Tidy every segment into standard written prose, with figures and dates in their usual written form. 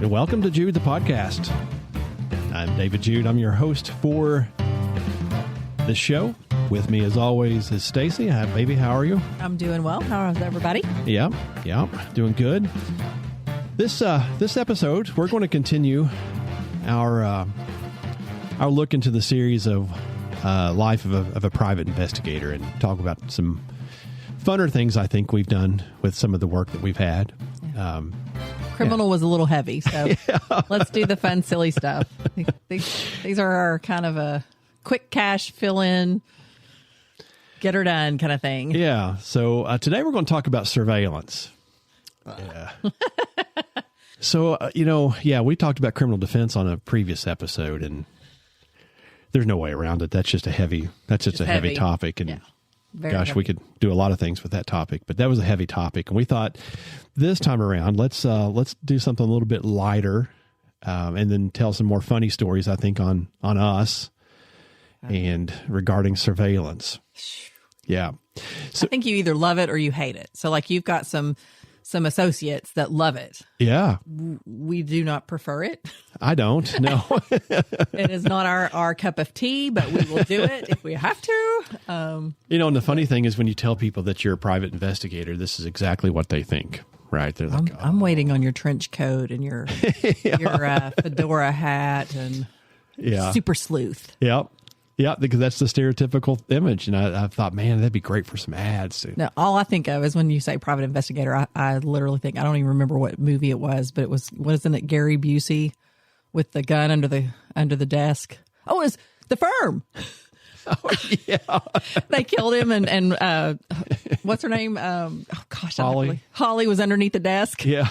and welcome to Jude, the podcast. I'm David Jude. I'm your host for the show. With me, as always, is Stacy. Hi, baby. How are you? I'm doing well. How is everybody? Yeah, doing good. This episode, we're going to continue our look into the series of life of a private investigator and talk about some funner things I think we've done with some of the work that we've had. Criminal was a little heavy, so let's do the fun, silly stuff. These are our kind of a quick cash fill in, get her done kind of thing. Yeah. So today we're going to talk about surveillance. Yeah. So, we talked about criminal defense on a previous episode, and there's no way around it. That's just a heavy topic. And gosh, we could do a lot of things with that topic, but that was a heavy topic. And we thought this time around, let's do something a little bit lighter, and then tell some more funny stories, I think, on us and regarding surveillance. Yeah. So, I think you either love it or you hate it. So like you've got some associates that love it. Yeah. We do not prefer it. I don't. No. It is not our cup of tea, but we will do it if we have to. And the funny thing is when you tell people that you're a private investigator, this is exactly what they think, right? They're like, I'm waiting on your trench coat and your fedora hat and super sleuth. Yep. Yeah, because that's the stereotypical image. And I thought, man, that'd be great for some ads. Now, all I think of is when you say private investigator, I literally think, I don't even remember what movie it was, but it was, wasn't it Gary Busey with the gun under the desk? Oh, it was The Firm. Oh, yeah. They killed him and what's her name? Holly. Holly was underneath the desk. Yeah.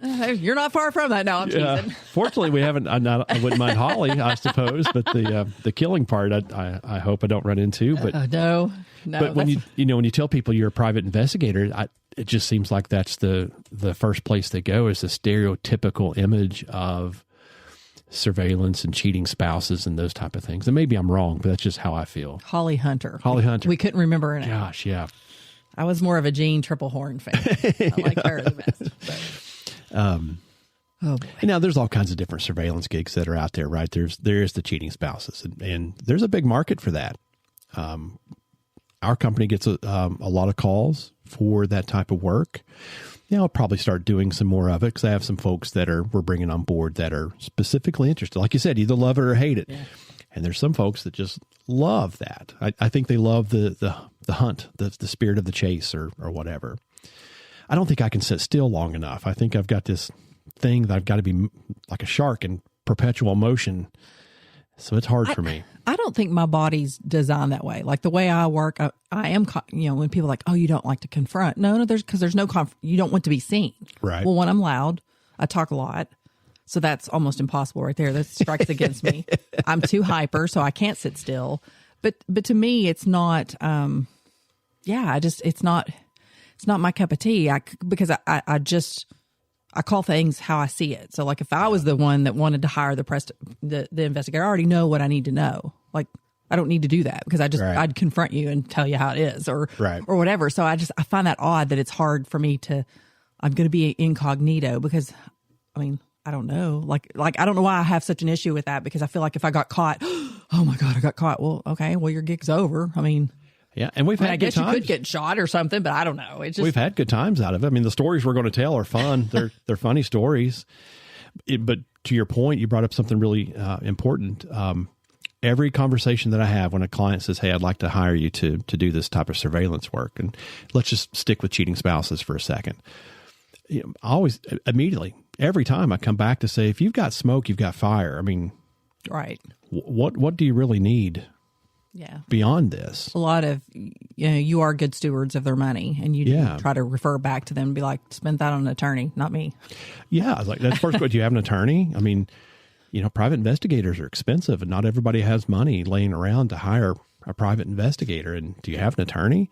You're not far from that. No, I'm teasing. Fortunately, we haven't. I wouldn't mind Holly, I suppose, but the killing part, I hope I don't run into. But no. But when when you tell people you're a private investigator, it just seems like that's the first place they go is the stereotypical image of surveillance and cheating spouses and those type of things. And maybe I'm wrong, but that's just how I feel. Holly Hunter. We couldn't remember her name. Gosh, yeah. I was more of a Jean Triple Horn fan. I like her the best. But. Oh boy. Now there's all kinds of different surveillance gigs that are out there, right? There is the cheating spouses, and there's a big market for that. Our company gets a lot of calls for that type of work. I'll probably start doing some more of it because I have some folks that we're bringing on board that are specifically interested. Like you said, either love it or hate it. Yeah. And there's some folks that just love that. I think they love the hunt, the spirit of the chase or whatever. I don't think I can sit still long enough. I think I've got this thing that I've got to be like a shark in perpetual motion. So it's hard for me. I don't think my body's designed that way. Like the way I work, I am, when people are like, oh, you don't like to confront. No, there's no, you don't want to be seen. Right. Well, when I'm loud, I talk a lot. So that's almost impossible right there. That strikes against me. I'm too hyper, so I can't sit still. But to me, it's not, it's not my cup of tea because I call things how I see it. So like if I was the one that wanted to hire the investigator, I already know what I need to know. Like I don't need to do that because I'd confront you and tell you how it is or whatever. So I find that odd that it's hard for me I'm going to be incognito because I don't know. Like I don't know why I have such an issue with that because I feel like if I got caught, oh my God, I got caught. Well, okay, well your gig's over. Yeah, and we've had good times. I guess you could get shot or something, but I don't know. We've had good times out of it. The stories we're going to tell are fun. They're funny stories. But to your point, you brought up something really important. Every conversation that I have when a client says, hey, I'd like to hire you to do this type of surveillance work, and let's just stick with cheating spouses for a second. I always, immediately, every time I come back to say, if you've got smoke, you've got fire. Right. What do you really need? Yeah. Beyond this, a lot of, you are good stewards of their money and you try to refer back to them and be like, spend that on an attorney, not me. Yeah. I was like, that's first, do you have an attorney? Private investigators are expensive and not everybody has money laying around to hire a private investigator. And do you have an attorney?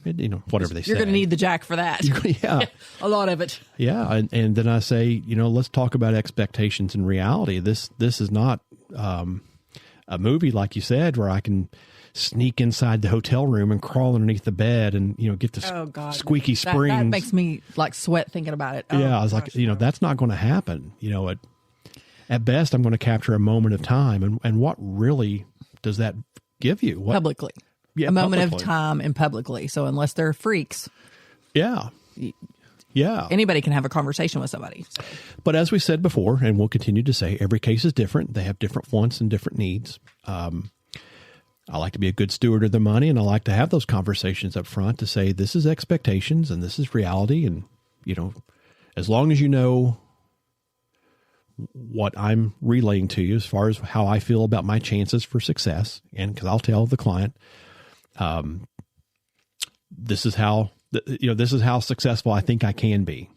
Whatever they say. You're going to need the jack for that. Yeah. A lot of it. Yeah. And then I say, let's talk about expectations and reality. This is not, a movie, like you said, where I can sneak inside the hotel room and crawl underneath the bed and, get the squeaky springs. That makes me like sweat thinking about it. I was like, that's not going to happen. At best, I'm going to capture a moment of time. And what really does that give you? Publicly. Yeah, a moment of time and publicly. So unless they're freaks. Yeah. Yeah. Anybody can have a conversation with somebody. But as we said before, and we'll continue to say, every case is different. They have different wants and different needs. I like to be a good steward of the money, and I like to have those conversations up front to say, this is expectations and this is reality. And, as long as you know what I'm relaying to you as far as how I feel about my chances for success, and because I'll tell the client, this is how successful I think I can be.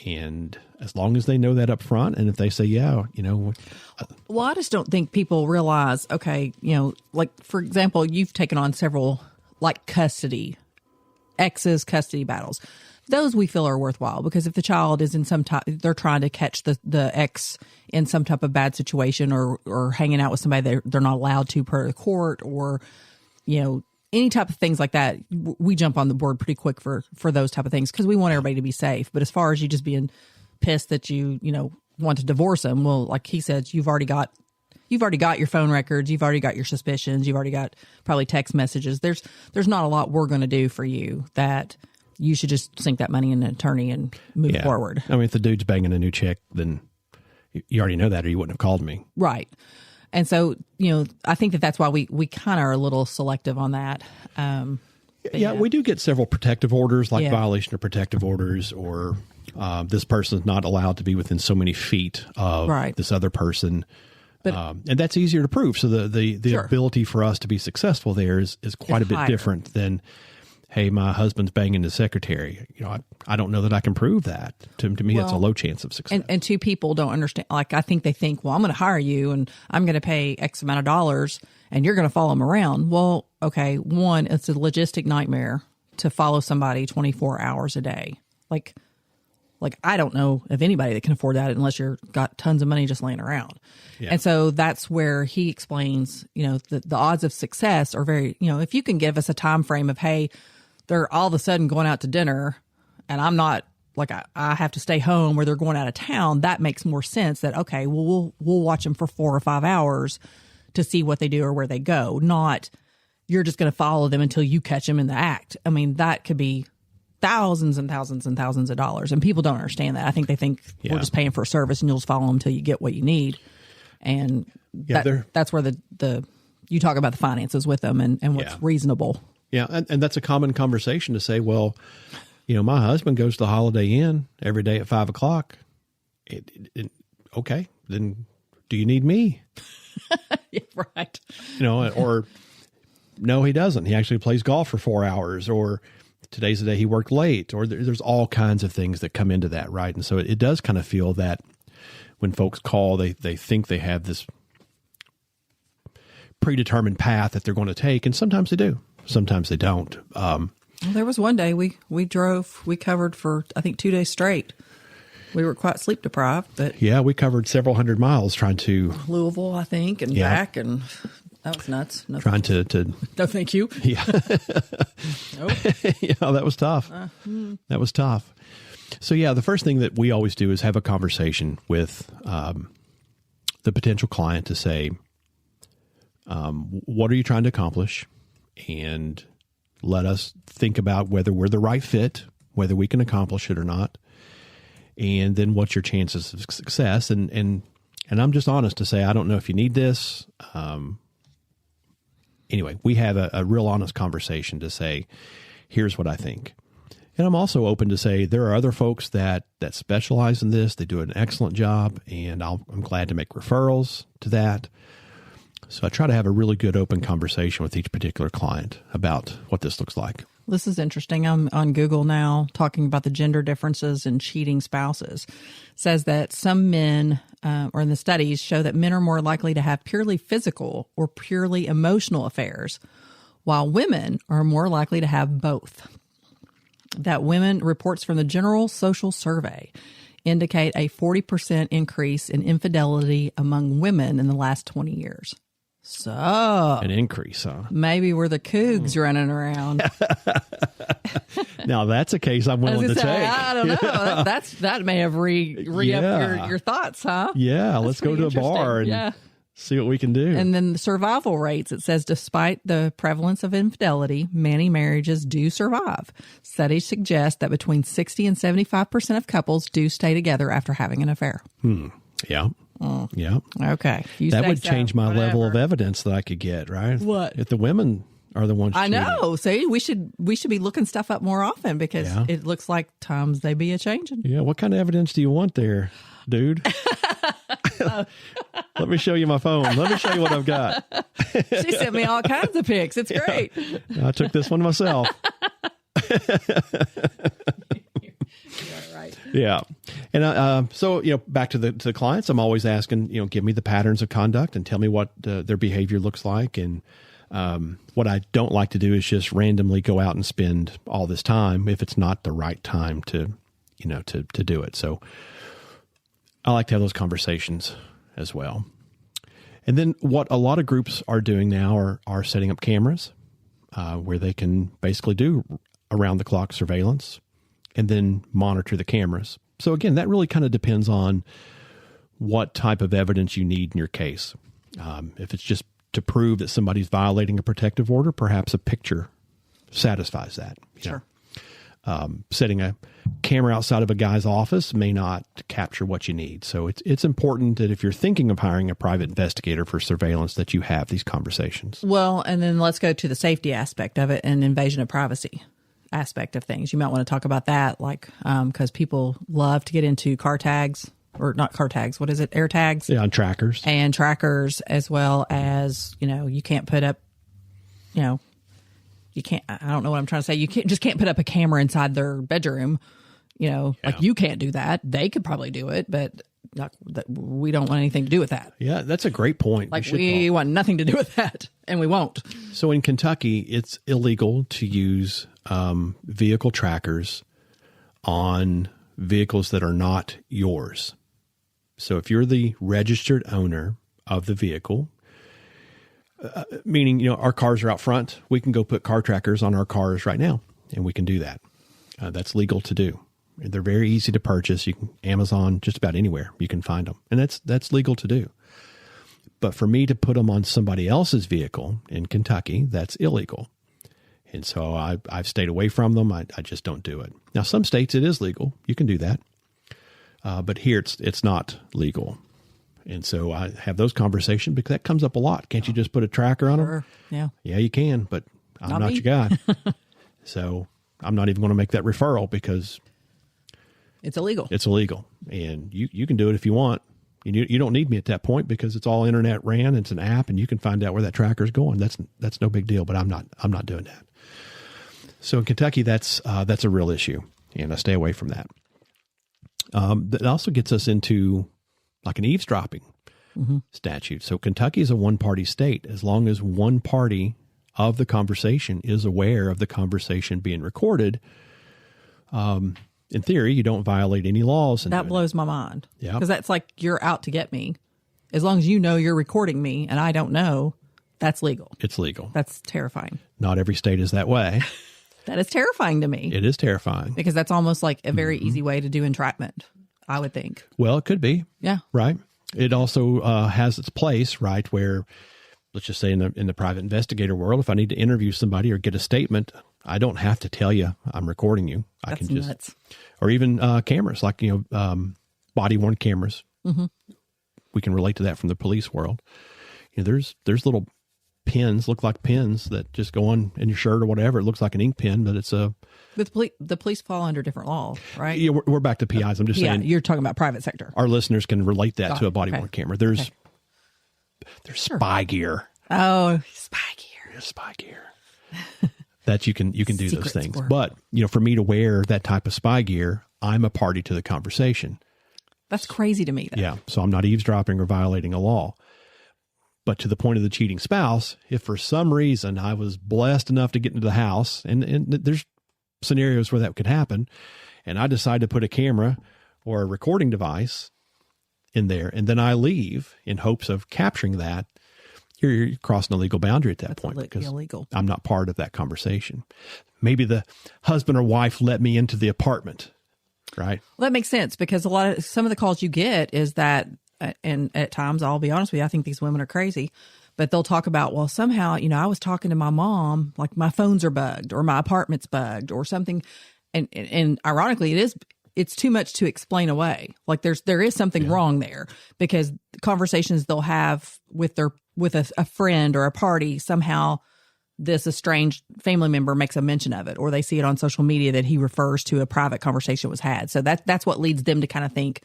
And as long as they know that up front, and if they say, well, I just don't think people realize, okay, like, for example, you've taken on several like custody battles. Those we feel are worthwhile because if the child is in some type, they're trying to catch the ex in some type of bad situation or hanging out with somebody they're not allowed to per the court, or, any type of things like that, we jump on the board pretty quick for those type of things because we want everybody to be safe. But as far as you just being pissed that you want to divorce them, well, like he said, you've already got your phone records, you've already got your suspicions, you've already got probably text messages. There's not a lot we're going to do for you that you should just sink that money in an attorney and move forward. I mean, if the dude's banging a new chick, then you already know that, or you wouldn't have called me. Right. And so, I think that's why we kind of are a little selective on that. We do get several protective orders, like violation of protective orders, or this person's not allowed to be within so many feet of this other person. But, and that's easier to prove. So the ability for us to be successful there is quite a bit different than, hey, my husband's banging the secretary. I don't know that I can prove that. To me, it's a low chance of success. And two people don't understand. Like, I think they think, well, I'm going to hire you and I'm going to pay X amount of dollars and you're going to follow them around. Well, okay, one, it's a logistic nightmare to follow somebody 24 hours a day. Like I don't know of anybody that can afford that unless you're got tons of money just laying around. Yeah. And so that's where he explains, the odds of success are very, if you can give us a time frame of, hey, they're all of a sudden going out to dinner and I'm not like, I have to stay home, or they're going out of town, that makes more sense that, okay, well, we'll watch them for 4 or 5 hours to see what they do or where they go. Not you're just going to follow them until you catch them in the act. I mean, that could be thousands and thousands and thousands of dollars. And people don't understand that. I think they think we're just paying for a service and you'll just follow them until you get what you need. And that's where the you talk about the finances with them and what's reasonable. Yeah, and that's a common conversation to say, well, my husband goes to the Holiday Inn every day at 5:00. Okay, then do you need me? Yeah, right. Or no, he doesn't. He actually plays golf for 4 hours, or today's the day he worked late, or there's all kinds of things that come into that, right? And so it does kind of feel that when folks call, they think they have this predetermined path that they're going to take, and sometimes they do. Sometimes they don't. Well, there was one day we covered for, I think, 2 days straight. We were quite sleep deprived, but yeah, we covered several hundred miles trying to Louisville, I think, and back, and that was nuts. No, trying to no, thank you. Yeah, nope. Yeah, that was tough. That was tough. So yeah, the first thing that we always do is have a conversation with the potential client to say, what are you trying to accomplish? And let us think about whether we're the right fit, whether we can accomplish it or not. And then what's your chances of success? And I'm just honest to say, I don't know if you need this. Anyway, we have a real honest conversation to say, here's what I think. And I'm also open to say there are other folks that specialize in this. They do an excellent job, and I'm glad to make referrals to that. So I try to have a really good open conversation with each particular client about what this looks like. This is interesting. I'm on Google now talking about the gender differences in cheating spouses. It says that some men, or in the studies, show that men are more likely to have purely physical or purely emotional affairs, while women are more likely to have both. That women, reports from the General Social Survey indicate a 40% increase in infidelity among women in the last 20 years. So an increase, huh? Maybe we're the cougs running around. Now that's a case I'm willing to take. I don't know. That may have re-upped your thoughts, huh? Yeah, let's go to a bar and see what we can do. And then the survival rates, it says, despite the prevalence of infidelity, many marriages do survive. Studies suggest that between 60 and 75% of couples do stay together after having an affair. Yeah. Yeah. Okay. That would change my level of evidence that I could get, right? What? If the women are the ones cheating. I know. See, we should be looking stuff up more often because it looks like times they be a-changing. Yeah. What kind of evidence do you want there, dude? Let me show you my phone. Let me show you what I've got. She sent me all kinds of pics. It's great. I took this one myself. Right. Yeah. And so, back to the clients, I'm always asking, give me the patterns of conduct and tell me what their behavior looks like. And what I don't like to do is just randomly go out and spend all this time if it's not the right time to do it. So I like to have those conversations as well. And then what a lot of groups are doing now are setting up cameras where they can basically do around-the-clock surveillance and then monitor the cameras. So again, that really kind of depends on what type of evidence you need in your case. If it's just to prove that somebody's violating a protective order, perhaps a picture satisfies that. Sure. Setting a camera outside of a guy's office may not capture what you need. So it's important that if you're thinking of hiring a private investigator for surveillance, that you have these conversations. Well, and then let's go to the safety aspect of it and invasion of privacy aspect of things. You might want to talk about that, like, because people love to get into car tags, or not car tags. What is it? Air tags. Yeah, on trackers. And trackers, as well as, you can't put up, you can't, I don't know what I'm trying to say. You can't put up a camera inside their bedroom, like you can't do that. They could probably do it, but we don't want anything to do with that. Yeah, that's a great point. Like we want nothing to do with that, and we won't. So in Kentucky, it's illegal to use vehicle trackers on vehicles that are not yours. So if you're the registered owner of the vehicle, meaning, our cars are out front, we can go put car trackers on our cars right now, and we can do that. That's legal to do. They're very easy to purchase. You can Amazon, just about anywhere you can find them. And that's legal to do. But for me to put them on somebody else's vehicle in Kentucky, that's illegal. And so I've stayed away from them. I just don't do it. Now, some states it is legal. You can do that. But here it's not legal. And so I have those conversations because that comes up a lot. Can't you just put a tracker on them? Yeah. Yeah, you can, but I'm not your guy. So I'm not even going to make that referral because it's illegal. It's illegal. And you can do it if you want. You don't need me at that point because it's all internet ran. It's an app and you can find out where that tracker is going. That's no big deal, but I'm not doing that. So in Kentucky, that's a real issue, and I stay away from that. That also gets us into like an eavesdropping statute. So Kentucky is a one-party state. As long as one party of the conversation is aware of the conversation being recorded, in theory, you don't violate any laws. That blows my mind. Yeah. Because that's like you're out to get me. As long as you know you're recording me and I don't know, that's legal. It's legal. That's terrifying. Not every state is that way. That is terrifying to me. It is terrifying. Because that's almost like a very easy way to do entrapment, I would think. Well, it could be. Yeah. Right. It also has its place, right, where, let's just say in the private investigator world, if I need to interview somebody or get a statement, I don't have to tell you I'm recording you. I can just nuts. Or even cameras, like, body-worn cameras. Mm-hmm. We can relate to that from the police world. There's little pins, look like pins that just go on in your shirt or whatever. It looks like an ink pen, but it's a... But the police fall under different law, right? Yeah, we're back to PIs. I'm just saying. You're talking about private sector. Our listeners can relate that to a body-worn camera. There's spy gear. Oh, spy gear. There's spy gear. That you can do those things. Sport. But, for me to wear that type of spy gear, I'm a party to the conversation. That's crazy to me, though. Yeah. So I'm not eavesdropping or violating a law. But to the point of the cheating spouse, if for some reason I was blessed enough to get into the house, and there's scenarios where that could happen, and I decide to put a camera or a recording device in there, and then I leave in hopes of capturing that, you're crossing a legal boundary at that That's point because illegal. I'm not part of that conversation. Maybe the husband or wife let me into the apartment, right? Well, that makes sense because some of the calls you get is that, and at times, I'll be honest with you, I think these women are crazy, but they'll talk about, well, somehow, I was talking to my mom, like my phones are bugged or my apartment's bugged or something. And ironically, it's too much to explain away. Like there is something wrong there because conversations they'll have with a friend or a party, somehow this estranged family member makes a mention of it, or they see it on social media that he refers to a private conversation was had. So that's what leads them to kind of think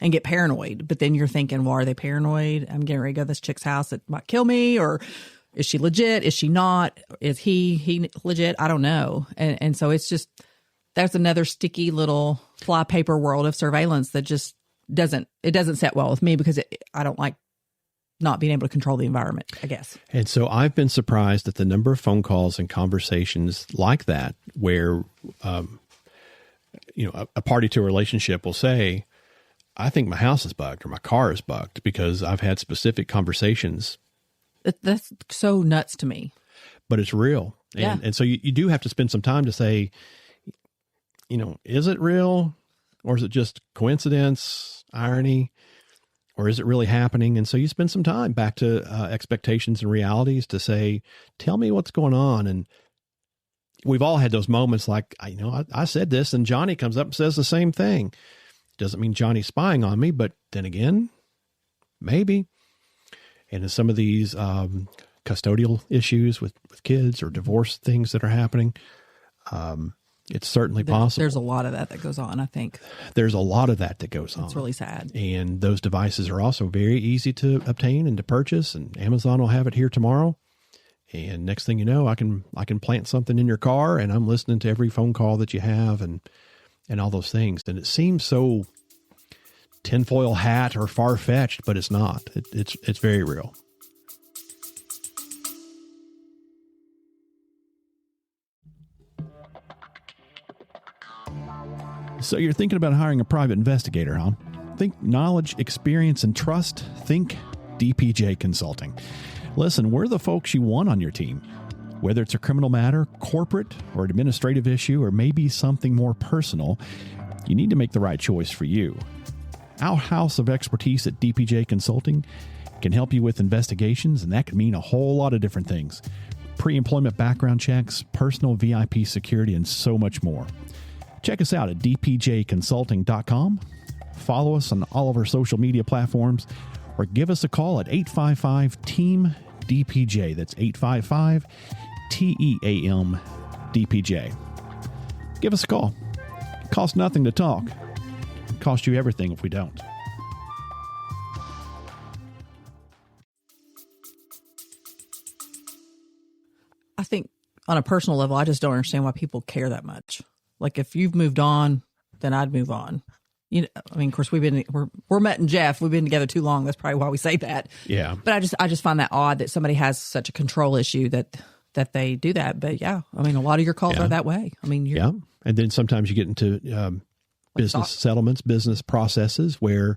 and get paranoid. But then you're thinking, well, are they paranoid? I'm getting ready to go to this chick's house that might kill me, or is she legit? Is she not? Is he legit? I don't know. And so it's just, that's another sticky little fly paper world of surveillance that just doesn't set well with me because I don't like not being able to control the environment, I guess. And so I've been surprised at the number of phone calls and conversations like that where, a party to a relationship will say, I think my house is bugged or my car is bugged because I've had specific conversations. That's so nuts to me. But it's real. And so you do have to spend some time to say, is it real or is it just coincidence, irony, or is it really happening? And so you spend some time back to expectations and realities to say, tell me what's going on. And we've all had those moments like, I said this and Johnny comes up and says the same thing. Doesn't mean Johnny's spying on me, but then again, maybe. And in some of these custodial issues with kids or divorce things that are happening, it's certainly possible. There's a lot of that goes on, I think. There's a lot of that goes on. It's really sad. And those devices are also very easy to obtain and to purchase, and Amazon will have it here tomorrow. And next thing you know, I can plant something in your car and I'm listening to every phone call that you have and all those things. And it seems so tinfoil hat or far-fetched, but it's not. It's very real. So you're thinking about hiring a private investigator, huh? Think knowledge, experience, and trust. Think DPJ Consulting. Listen, we're the folks you want on your team. Whether it's a criminal matter, corporate, or administrative issue, or maybe something more personal, you need to make the right choice for you. Our house of expertise at DPJ Consulting can help you with investigations, and that could mean a whole lot of different things. Pre-employment background checks, personal VIP security, and so much more. Check us out at dpjconsulting.com. Follow us on all of our social media platforms, or give us a call at 855-TEAM-DPJ. That's 855-TEAM-DPJ. Give us a call. It costs nothing to talk. It costs you everything if we don't. I think on a personal level, I just don't understand why people care that much. Like if you've moved on, then I'd move on. Of course we're Matt and Jeff. We've been together too long. That's probably why we say that. Yeah. But I just find that odd that somebody has such a control issue that they do that. But yeah, a lot of your calls are that way. And then sometimes you get into business settlements, business processes where,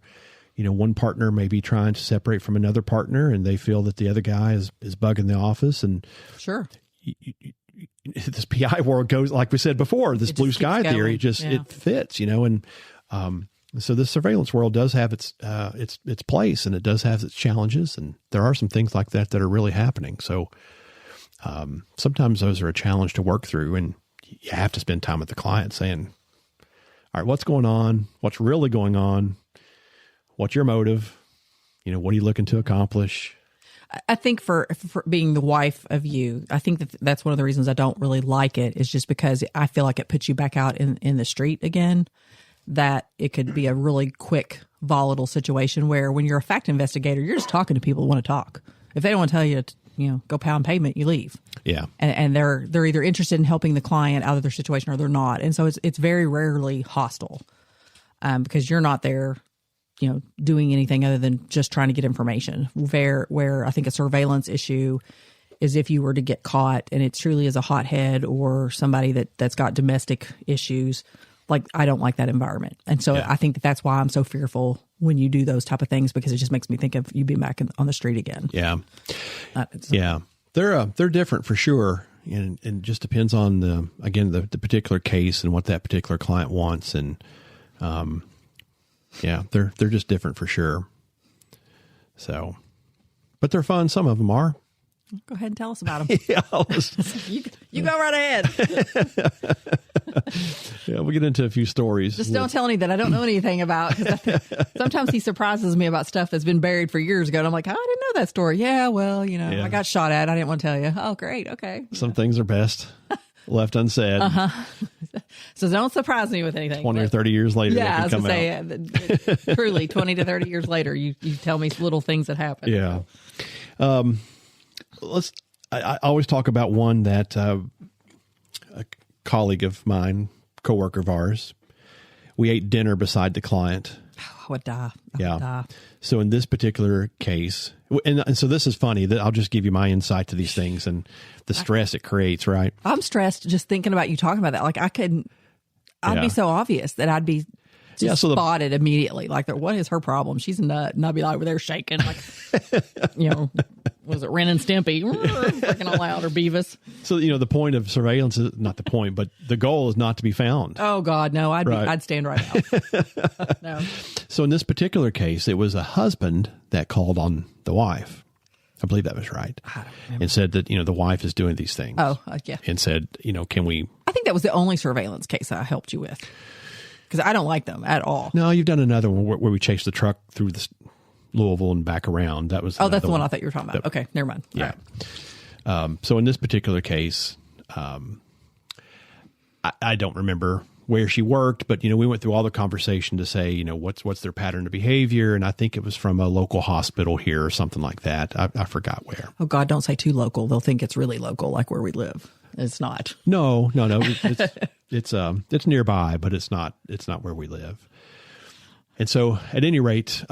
one partner may be trying to separate from another partner and they feel that the other guy is bugging the office. And sure. This PI world goes, like we said before, this blue sky theory, it fits, and so the surveillance world does have its place and it does have its challenges. And there are some things like that are really happening. So sometimes those are a challenge to work through, and you have to spend time with the client saying, all right, what's going on? What's really going on? What's your motive? What are you looking to accomplish? I think for being the wife of you, I think that's one of the reasons I don't really like it, is just because I feel like it puts you back out in the street again, that it could be a really quick, volatile situation where when you're a fact investigator, you're just talking to people who want to talk. If they don't want to tell you to, go pound pavement, you leave. Yeah. And they're either interested in helping the client out of their situation or they're not. And so it's very rarely hostile because you're not there doing anything other than just trying to get information. Where I think a surveillance issue is if you were to get caught and it truly is a hothead or somebody that's got domestic issues. Like, I don't like that environment. And so I think that's why I'm so fearful when you do those type of things, because it just makes me think of you being back on the street again. Yeah. Yeah. They're different for sure. And it just depends on the particular case and what that particular client wants. And, they're just different for sure. So, but they're fun. Some of them are. Go ahead and tell us about them. Yeah, you go right ahead. Yeah, we'll get into a few stories. Just don't tell any that I don't know anything about. Sometimes he surprises me about stuff that's been buried for years ago. And I'm like, oh, I didn't know that story. Yeah, well, I got shot at. I didn't want to tell you. Oh, great. Okay. Some things are best left unsaid. So don't surprise me with anything. 20 or 30 years later. Yeah, I was going to say, truly, 20 to 30 years later, you tell me little things that happen. Yeah. I always talk about one that a colleague of mine, coworker of ours, we ate dinner beside the client. I would die. Yeah. Would die. So in this particular case, and so this is funny that I'll just give you my insight to these things and the stress it creates, right? I'm stressed just thinking about you talking about that. Like I'd be so obvious that I'd be spotted immediately. Like, what is her problem? She's a nut. And I'd be like over there shaking, like, was it Ren and Stimpy? Freaking all out, or Beavis. So, the point of surveillance is not the point, but the goal is not to be found. Oh, God, no. I'd stand right out. No. So in this particular case, it was a husband that called on the wife. I believe that was right. I don't remember. And said that, the wife is doing these things. Oh, yeah. And said, can we... I think that was the only surveillance case I helped you with. Because I don't like them at all. No, you've done another one where we chased the truck through this Louisville and back around. That was that's the one I thought you were talking about. Okay, never mind. Yeah. Right. So in this particular case, I don't remember where she worked, but we went through all the conversation to say, what's their pattern of behavior, and I think it was from a local hospital here or something like that. I forgot where. Oh God, don't say too local. They'll think it's really local, like where we live. It's not. No. It's nearby, but it's not where we live. And so at any rate,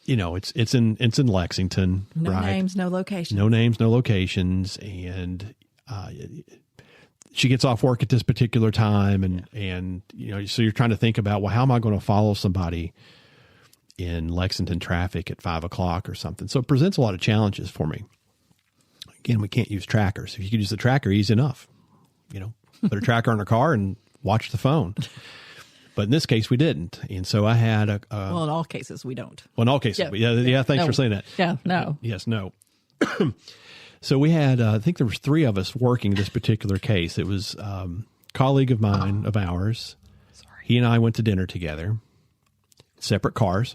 it's in Lexington, no right? Names, no locations. No names, no locations. And, she gets off work at this particular time and so you're trying to think about, well, how am I going to follow somebody in Lexington traffic at 5:00 or something? So it presents a lot of challenges for me. Again, we can't use trackers. If you could use the tracker, easy enough. Put a tracker on her car and watch the phone. But in this case, we didn't. And so I had well, in all cases, we don't. Well, in all cases. Yeah. Thanks for saying that. Yeah, no. Yes, no. So we had, I think there was 3 of us working this particular case. It was a colleague of mine, of ours. Sorry. He and I went to dinner together, separate cars.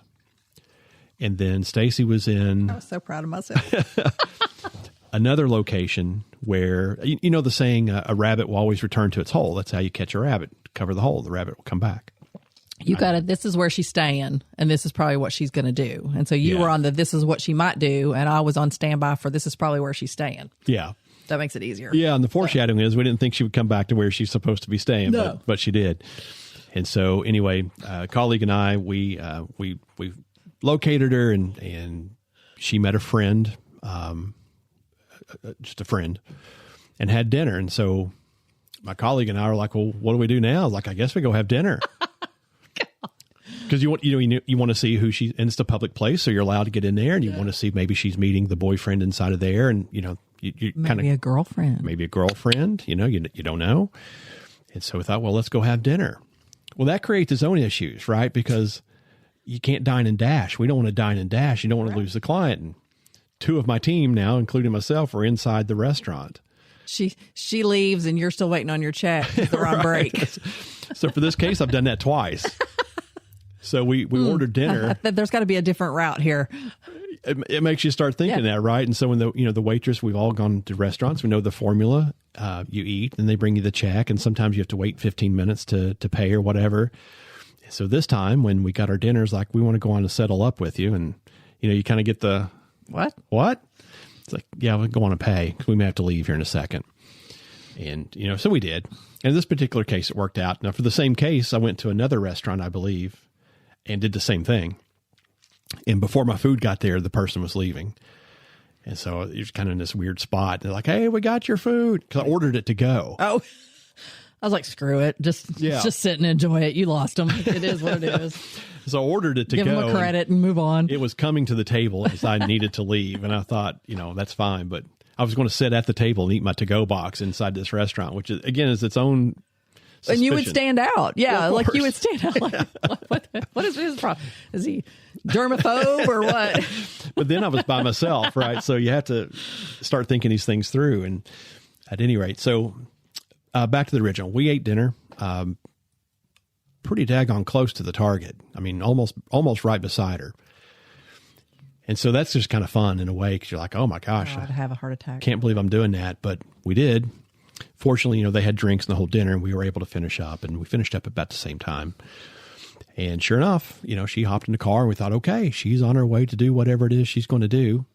And then Stacy was in... I was so proud of myself. Another location where, the saying, a rabbit will always return to its hole. That's how you catch a rabbit. Cover the hole, the rabbit will come back. You got it. This is where she's staying, and this is probably what she's going to do. And so you were on this is what she might do, and I was on standby for this is probably where she's staying. Yeah. That makes it easier. Yeah, and the foreshadowing is we didn't think she would come back to where she's supposed to be staying, but she did. And so anyway, a colleague and I, we located her, and she met a friend, just a friend, and had dinner. And so my colleague and I were like, well, what do we do now? I was like, I guess we go have dinner. Because you want to see who she, and it's a public place, so you're allowed to get in there, and you want to see maybe she's meeting the boyfriend inside of there, and you kind of maybe a girlfriend, you don't know. And so we thought, well, let's go have dinner. Well, that creates its own issues, right? Because you can't dine and dash. We don't want to dine and dash. You don't want to lose the client. And 2 of my team now, including myself, are inside the restaurant. She leaves, and you're still waiting on your check. They're on break. So for this case, I've done that twice. So we ordered dinner. There's got to be a different route here. It makes you start thinking that, right? And so when the waitress, we've all gone to restaurants, we know the formula. You eat, and they bring you the check, and sometimes you have to wait 15 minutes to pay or whatever. So this time when we got our dinners, like, we want to go on to settle up with you, and you kind of get the what? It's like, yeah, we'll go on and pay because we may have to leave here in a second. And so we did. And in this particular case, it worked out. Now for the same case, I went to another restaurant, I believe, and did the same thing. And before my food got there, the person was leaving. And so it was kind of in this weird spot. They're like, hey, we got your food. Because I ordered it to go. Oh, I was like, screw it. Just sit and enjoy it. You lost them. It is what it is. So I ordered it to Give go. them a credit and move on. It was coming to the table as I needed to leave. And I thought, that's fine. But I was going to sit at the table and eat my to-go box inside this restaurant, which, again, is its own suspicion. And you would stand out. Yeah, well, like you would stand out. Like, what is his problem? Is he germaphobe or what? But then I was by myself, right? So you have to start thinking these things through. And at any rate, so back to the original. We ate dinner pretty daggone close to the target. I mean, almost right beside her. And so that's just kind of fun in a way, because you're like, oh my gosh, I'd have a heart attack. Can't believe I'm doing that. But we did. Fortunately, they had drinks and the whole dinner, and we were able to finish up, and we finished up about the same time. And sure enough, she hopped in the car, and we thought, okay, she's on her way to do whatever it is she's going to do.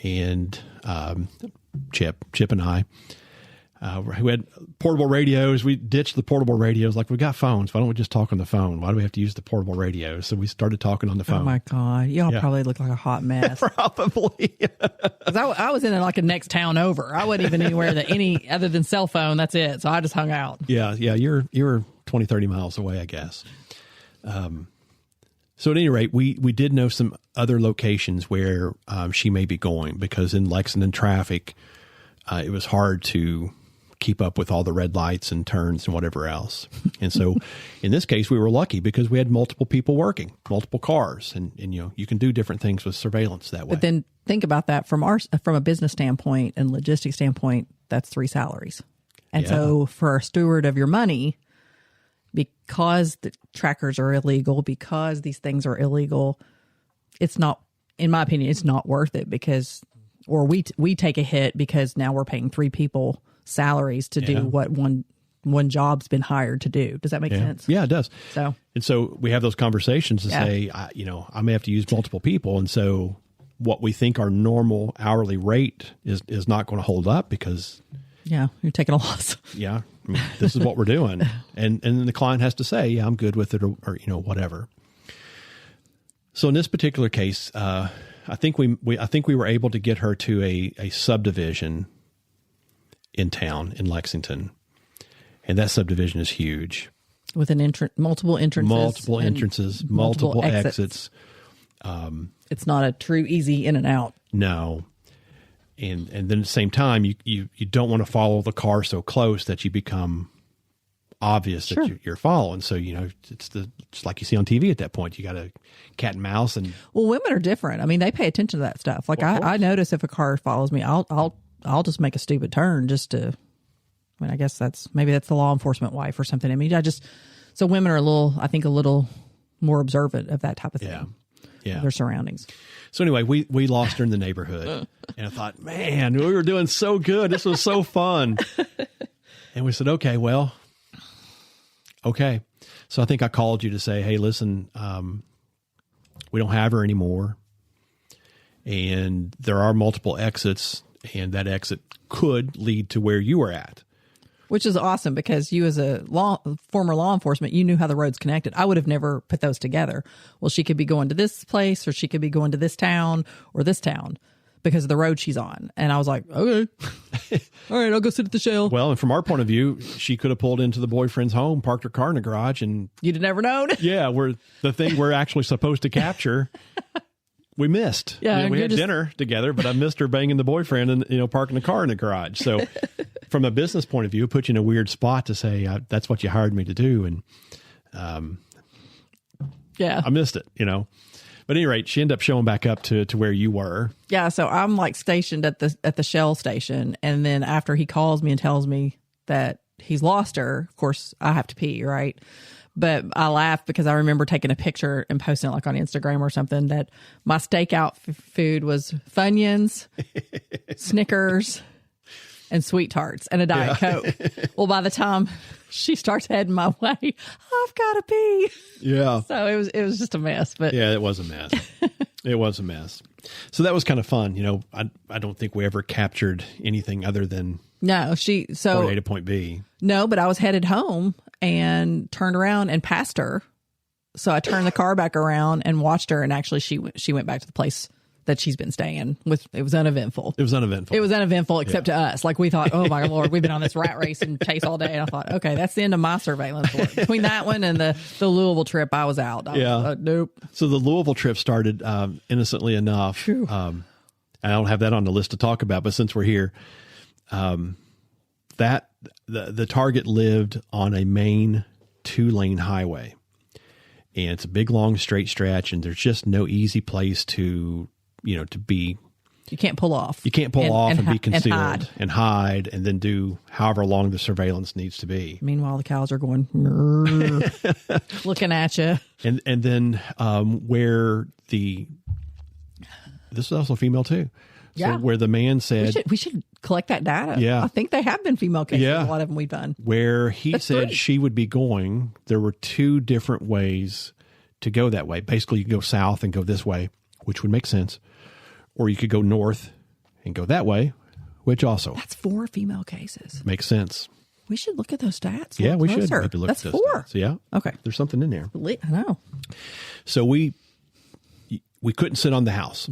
And Chip and I, who had portable radios, we ditched the portable radios. Like, we got phones. Why don't we just talk on the phone? Why do we have to use the portable radios? So we started talking on the phone. Oh my God. Y'all probably look like a hot mess. Probably. Because I was in like a next town over. I wasn't even anywhere other than cell phone. That's it. So I just hung out. Yeah. You're 20, 30 miles away, I guess. So at any rate, we did know some other locations where she may be going, because in Lexington traffic, it was hard to keep up with all the red lights and turns and whatever else. And so in this case, we were lucky because we had multiple people working, multiple cars, and you can do different things with surveillance that way. But then think about that from a business standpoint and logistics standpoint, that's 3 salaries. And so for a steward of your money, because the trackers are illegal, because these things are illegal, it's not, in my opinion, it's not worth it, or we take a hit because now we're paying 3 people salaries to do what one job's been hired to do. Does that make sense? Yeah, it does. So we have those conversations to say, I may have to use multiple people. And so what we think our normal hourly rate is not going to hold up, because you're taking a loss. Yeah. I mean, this is what we're doing. And the client has to say, yeah, I'm good with it, or whatever. So in this particular case, I think we were able to get her to a subdivision in town in Lexington, and that subdivision is huge, with an multiple entrances, multiple exits. It's not a true easy in and out. No, and then at the same time, you don't want to follow the car so close that you become obvious that you're following. So it's like you see on TV at that point. You got a cat and mouse, and women are different. I mean, they pay attention to that stuff. Like I notice if a car follows me, I'll just make a stupid turn just to. I mean, I guess that's the law enforcement wife or something. I mean, so women are a little more observant of that type of thing. Yeah. Their surroundings. So anyway, we lost her in the neighborhood, and I thought, man, we were doing so good. This was so fun. And we said, okay. So I think I called you to say, hey, listen, we don't have her anymore, and there are multiple exits, and that exit could lead to where you were at. Which is awesome, because you as a former law enforcement, you knew how the roads connected. I would have never put those together. Well, she could be going to this place, or she could be going to this town or this town because of the road she's on. And I was like, okay, all right, I'll go sit at the Shell. Well, and from our point of view, she could have pulled into the boyfriend's home, parked her car in the garage, and you'd have never known. Yeah, the thing we're actually supposed to capture. We missed. Yeah, we had dinner together, but I missed her banging the boyfriend and parking the car in the garage. So, from a business point of view, it put you in a weird spot to say that's what you hired me to do, and I missed it. But at any rate, she ended up showing back up to where you were. Yeah, so I'm like stationed at the Shell station, and then after he calls me and tells me that he's lost her, of course I have to pee, right? But I laughed because I remember taking a picture and posting it like on Instagram or something, that my stakeout food was Funyuns, Snickers, and Sweet Tarts, and a Diet Coke. Well, by the time she starts heading my way, I've got to pee. Yeah. So it was just a mess. But yeah, it was a mess. It was a mess. So that was kind of fun. I don't think we ever captured anything other than point A to point B. No, but I was headed home and turned around and passed her. So I turned the car back around and watched her, and actually she went back to the place that she's been staying with. It was uneventful. It was uneventful. It was uneventful except to us. Like we thought, oh my Lord, we've been on this rat race and chase all day. And I thought, okay, that's the end of my surveillance work. Between that one and the Louisville trip, I was out. I was, nope. So the Louisville trip started innocently enough. I don't have that on the list to talk about, but since we're here, that the target lived on a main 2-lane highway, and it's a big, long, straight stretch, and there's just no easy place to be. You can't pull off. You can't pull off and be concealed and hide and then do however long the surveillance needs to be. Meanwhile, the cows are going, looking at you. And then where this is also female too. Yeah. So where the man said, we should collect that data. Yeah. I think they have been female cases. Yeah. A lot of them we've done. Where he said she would be going, there were 2 different ways to go that way. Basically, you can go south and go this way, which would make sense. Or you could go north and go that way, which also. That's 4 female cases. Makes sense. We should look at those stats. Yeah, we closer. should maybe look That's at those 4. stats. Yeah. Okay. There's something in there. I know. So we couldn't sit on the house.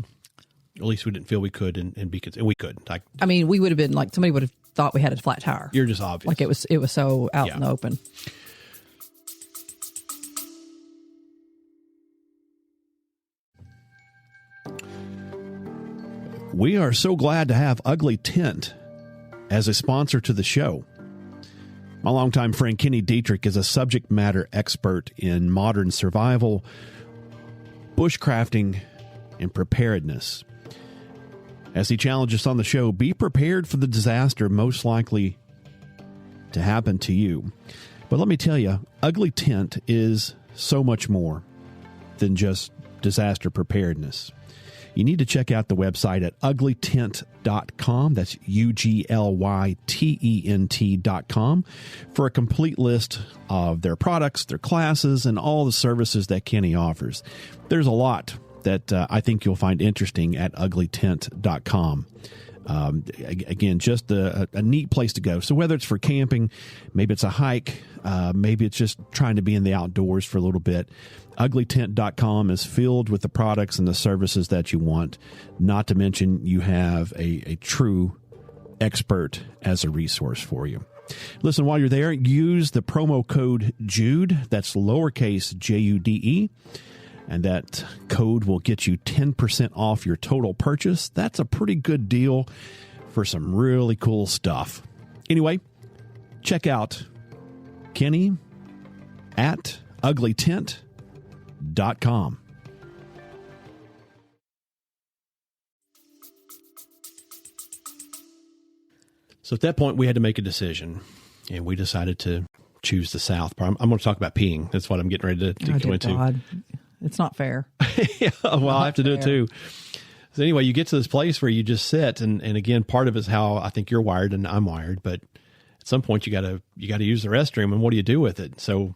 At least we didn't feel we could and be and we couldn't. I mean, we would have been like, somebody would have thought we had a flat tire. You're just obvious. Like it was so out in the open. We are so glad to have Ugly Tent as a sponsor to the show. My longtime friend Kenny Dietrich is a subject matter expert in modern survival, bushcrafting, and preparedness. As he challenges on the show, be prepared for the disaster most likely to happen to you. But let me tell you, Ugly Tent is so much more than just disaster preparedness. You need to check out the website at uglytent.com. That's UGLYTENT.com for a complete list of their products, their classes, and all the services that Kenny offers. There's a lot that I think you'll find interesting at uglytent.com. Again, just a neat place to go. So whether it's for camping, maybe it's a hike, maybe it's just trying to be in the outdoors for a little bit, uglytent.com is filled with the products and the services that you want. Not to mention you have a true expert as a resource for you. Listen, while you're there, use the promo code JUDE, that's lowercase JUDE, and that code will get you 10% off your total purchase. That's a pretty good deal for some really cool stuff. Anyway, check out Kenny at uglytent.com. So at that point, we had to make a decision, and we decided to choose the South. I'm going to talk about peeing. That's what I'm getting ready to go into. God. It's not fair. Yeah, well, I have to do it too. So anyway, you get to this place where you just sit, and again, part of it is how I think you're wired and I'm wired, but at some point you got to use the restroom, and what do you do with it? So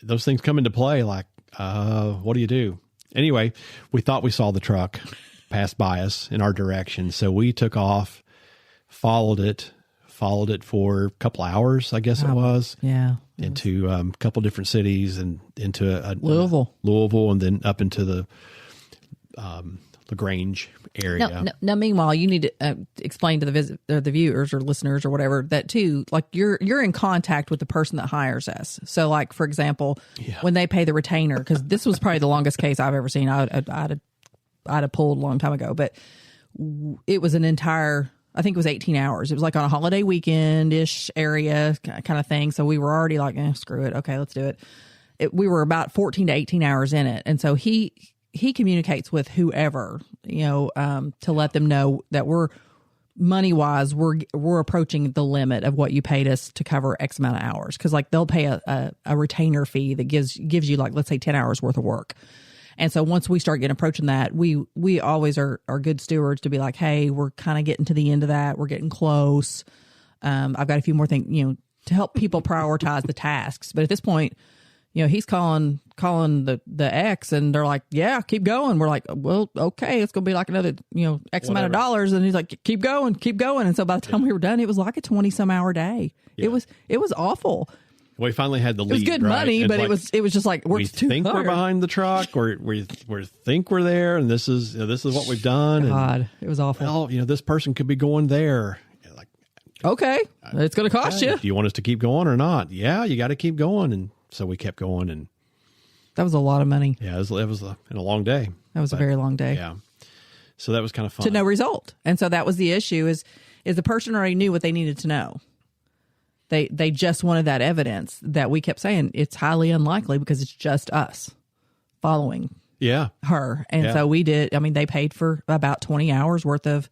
those things come into play, like, what do you do? Anyway, we thought we saw the truck pass by us in our direction, so we took off, followed it for a couple hours, I guess it was. Yeah. Into a couple different cities and into Louisville, and then up into the LaGrange area. Now, meanwhile, you need to explain to the viewers or listeners or whatever that too. Like you're in contact with the person that hires us. So, like for example, when they pay the retainer, because this was probably the longest case I've ever seen. I'd have pulled a long time ago, but it was an entire. I think it was 18 hours. It was like on a holiday weekend-ish area kind of thing. So we were already like, screw it. Okay, let's do it. We were about 14 to 18 hours in it. And so he communicates with whoever, to let them know that we're money-wise, we're approaching the limit of what you paid us to cover X amount of hours. Because like they'll pay a retainer fee that gives you like, let's say 10 hours worth of work. And so once we start approaching that, we always are good stewards to be like, hey, we're kind of getting to the end of that. We're getting close. I've got a few more things, to help people prioritize the tasks. But at this point, he's calling the X, and they're like, yeah, keep going. We're like, well, okay, it's going to be like another, X amount of dollars. And he's like, keep going. And so by the time we were done, it was like a 20-some hour day. Yeah. It was awful. We finally had the lead. It was good right? money, and but like, it was just like we think we're behind the truck, or we think we're there, and this is what we've done. God, and, it was awful. well, this person could be going there. Like, okay, it's going to cost you. Do you want us to keep going or not? Yeah, you got to keep going, and so we kept going, and that was a lot of money. yeah, it was a long day. That was a very long day. Yeah, so that was kind of fun to no result, and so that was the issue. Is the person already knew what they needed to know. They just wanted that evidence that we kept saying it's highly unlikely because it's just us following her. And so we did. I mean, they paid for about 20 hours worth of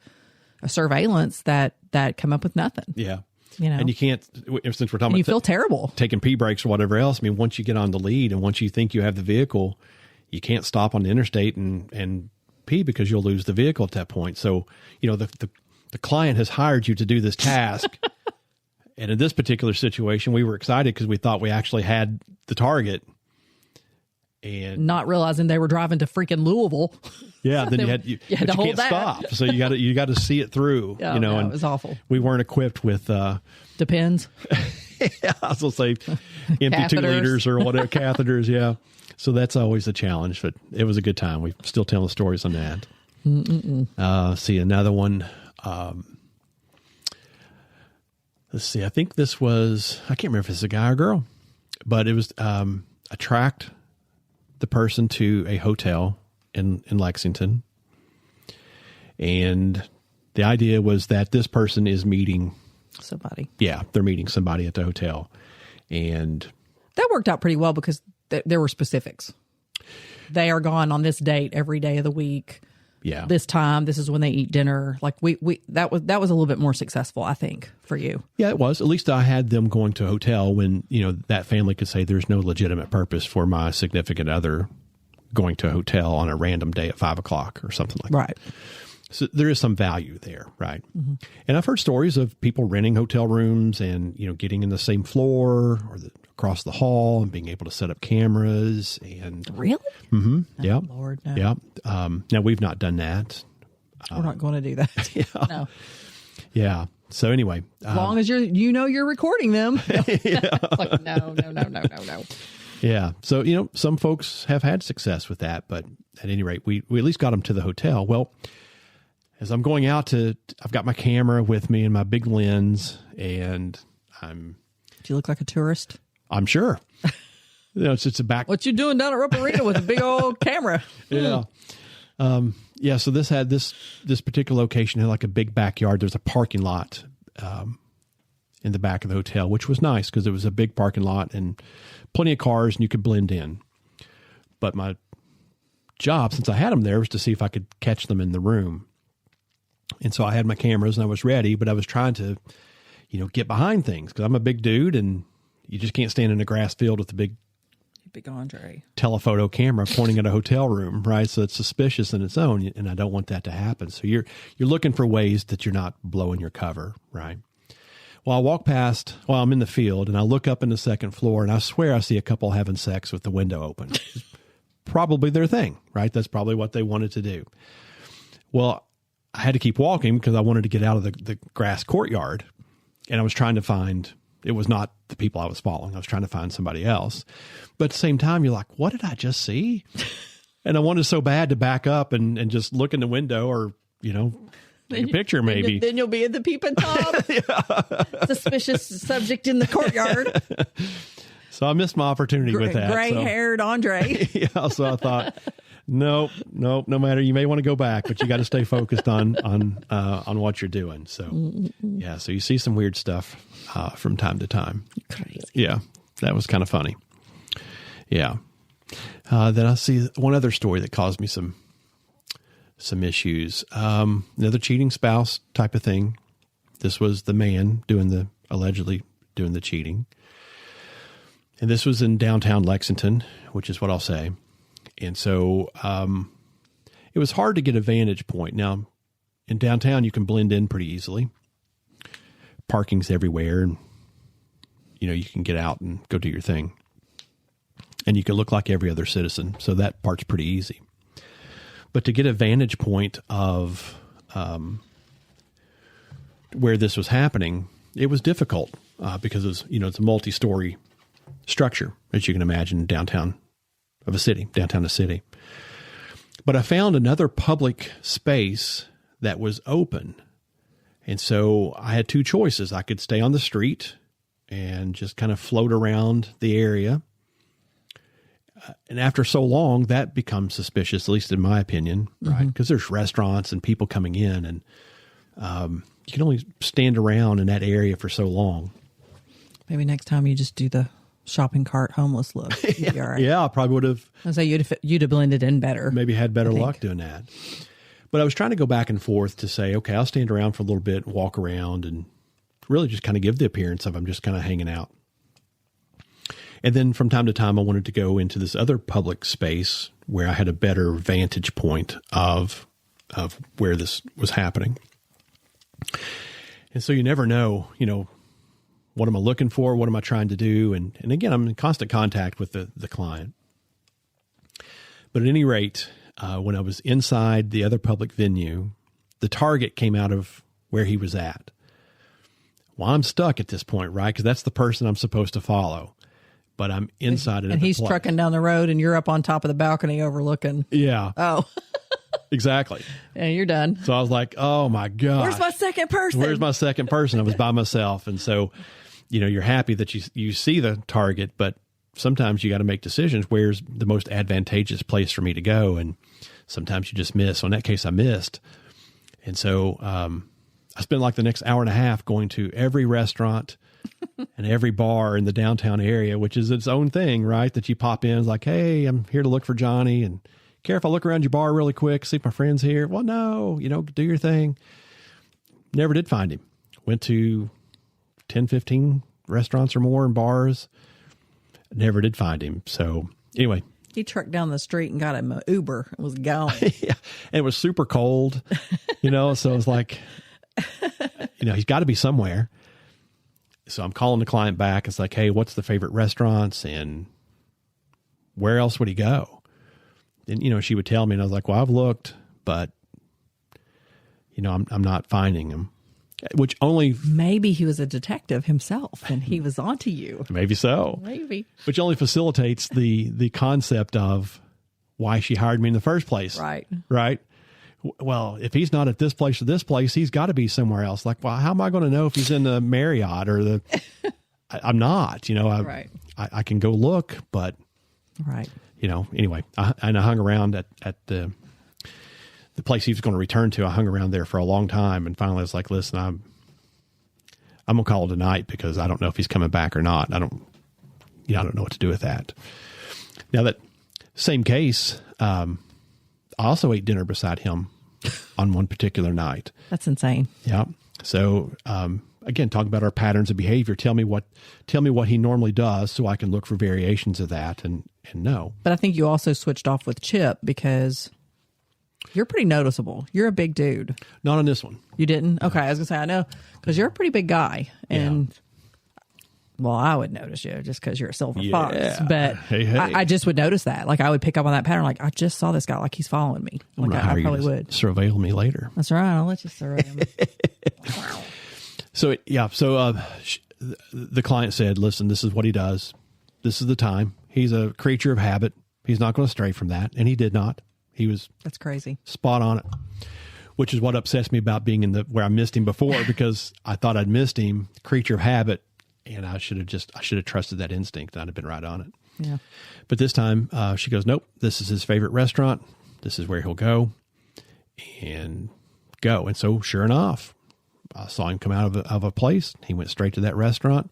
surveillance that come up with nothing. Yeah. And you can't, since we're talking and about you feel terrible taking pee breaks or whatever else. I mean, once you get on the lead and once you think you have the vehicle, you can't stop on the interstate and pee because you'll lose the vehicle at that point. So, the client has hired you to do this task. And in this particular situation, we were excited because we thought we actually had the target. And not realizing they were driving to freaking Louisville. Yeah, then you had to hold that. Stop. So you got to see it through. Yeah, and it was awful. We weren't equipped with depends. Yeah, I was gonna say empty 2 liters or whatever catheters. Yeah, so that's always a challenge, but it was a good time. We still telling stories on that. See another one. Let's see. I think this was, I can't remember if it's a guy or girl, but it was attract the person to a hotel in Lexington. And the idea was that this person is meeting somebody. Yeah, they're meeting somebody at the hotel. And that worked out pretty well because there were specifics. They are gone on this date every day of the week. Yeah. This time, this is when they eat dinner. Like that was a little bit more successful, I think, for you. Yeah, it was. At least I had them going to a hotel when, that family could say there's no legitimate purpose for my significant other going to a hotel on a random day at 5:00 or something like that. Right. So there is some value there, right? Mm-hmm. And I've heard stories of people renting hotel rooms and, getting in the same floor or across the hall and being able to set up cameras and really? Mm-hmm. Oh, yeah. Lord, no. Yeah. Now we've not done that. We're not going to do that. Yeah. No. Yeah. So anyway, as long as you're recording them. Yeah. Like, no. Yeah. So, some folks have had success with that, but at any rate, we at least got them to the hotel. Well, as I'm going out I've got my camera with me and my big lens, and do you look like a tourist? I'm sure. It's a back. What you doing down at Rupp Arena with a big old camera? Yeah. Yeah. So this particular location had like a big backyard. There's a parking lot, in the back of the hotel, which was nice because it was a big parking lot and plenty of cars and you could blend in. But my job, since I had them there, was to see if I could catch them in the room. And so I had my cameras and I was ready, but I was trying to, get behind things because I'm a big dude and you just can't stand in a grass field with a big Andre telephoto camera pointing at a hotel room, right? So it's suspicious in its own, and I don't want that to happen. So you're looking for ways that you're not blowing your cover, right? Well, I walk past while I'm in the field, and I look up in the second floor, and I swear I see a couple having sex with the window open. Probably their thing, right? That's probably what they wanted to do. Well, I had to keep walking because I wanted to get out of the grass courtyard, and I was trying to find. It was not the people I was following. I was trying to find somebody else. But at the same time, you're like, what did I just see? And I wanted so bad to back up and just look in the window or, take a picture maybe. Then you'll be in the peeping Tom. Yeah. Suspicious subject in the courtyard. So I missed my opportunity with that. Gray-haired Andre. Yeah, so I thought, nope, no matter. You may want to go back, but you got to stay focused on what you're doing. So, yeah, so you see some weird stuff from time to time. Crazy. Yeah, that was kind of funny. Yeah. Then I see one other story that caused me some issues. Another cheating spouse type of thing. This was the man allegedly doing the cheating. And this was in downtown Lexington, which is what I'll say. And so it was hard to get a vantage point. Now, in downtown, you can blend in pretty easily. Parking's everywhere, and you can get out and go do your thing. And you can look like every other citizen, so that part's pretty easy. But to get a vantage point of where this was happening, it was difficult because it's a multi-story structure, as you can imagine, downtown a city. But I found another public space that was open. And so I had two choices. I could stay on the street and just kind of float around the area. And after so long, that becomes suspicious, at least in my opinion, right? Because there's restaurants and people coming in, and you can only stand around in that area for so long. Maybe next time you just do the shopping cart homeless look. You'd be all right. Yeah, I probably would have. I'd say you'd have blended in better. Maybe had better luck doing that. But I was trying to go back and forth to say, okay, I'll stand around for a little bit, walk around, and really just kind of give the appearance of I'm just kind of hanging out. And then from time to time, I wanted to go into this other public space where I had a better vantage point of where this was happening. And so you never know, what am I looking for? What am I trying to do? And again, I'm in constant contact with the client. But at any rate, when I was inside the other public venue, the target came out of where he was at. Well, I'm stuck at this point, right? Because that's the person I'm supposed to follow. But I'm inside and he's trucking down the road, and you're up on top of the balcony overlooking. Yeah. Oh. Exactly. And you're done. So I was like, oh, my God. Where's my second person? I was by myself. And so, you're happy that you see the target, but sometimes you got to make decisions. Where's the most advantageous place for me to go? And sometimes you just miss. So in that case, I missed. And so I spent like the next hour and a half going to every restaurant and every bar in the downtown area, which is its own thing, right? That you pop in, it's like, hey, I'm here to look for Johnny. And care if I look around your bar really quick, see if my friend's here? Well, no, do your thing. Never did find him. Went to 10, 15 restaurants or more and bars. Never did find him. So anyway. He trucked down the street and got him an Uber. It was gone. Yeah. And it was super cold, so it's like, he's got to be somewhere. So I'm calling the client back. It's like, hey, what's the favorite restaurants and where else would he go? And, she would tell me, and I was like, well, I've looked, but, I'm not finding him. Which only... Maybe he was a detective himself and he was onto you. Maybe so. Maybe. Which only facilitates the concept of why she hired me in the first place. Right. Right? Well, if he's not at this place or this place, he's got to be somewhere else. Like, well, how am I going to know if he's in the Marriott or the... I'm not, Right. I can go look, but... Right. Anyway, I hung around at the place he was going to return to. I hung around there for a long time, and finally I was like, listen, I'm going to call it a night because I don't know if he's coming back or not. I don't know what to do with that. Now, that same case, I also ate dinner beside him on one particular night. That's insane. Yeah. So, again, talking about our patterns of behavior, tell me what he normally does so I can look for variations of that and know. But I think you also switched off with Chip because you're pretty noticeable. You're a big dude. Not on this one. You didn't? Okay. I was going to say, I know, because you're a pretty big guy. And, well, I would notice you just because you're a silver fox. But hey. I just would notice that. Like, I would pick up on that pattern. Like, I just saw this guy. Like, he's following me. Like, I probably would. Surveil me later. That's right. I'll let you surveil me. So, the client said, listen, this is what he does. This is the time. He's a creature of habit. He's not going to stray from that. And he did not. He was... That's crazy. Spot on it. Which is what upsets me about being where I missed him before, because I thought I'd missed him, creature of habit, and I should have trusted that instinct. I'd have been right on it. Yeah. But this time, she goes, nope, this is his favorite restaurant. This is where he'll go. And go. And so, sure enough, I saw him come out of a place. He went straight to that restaurant.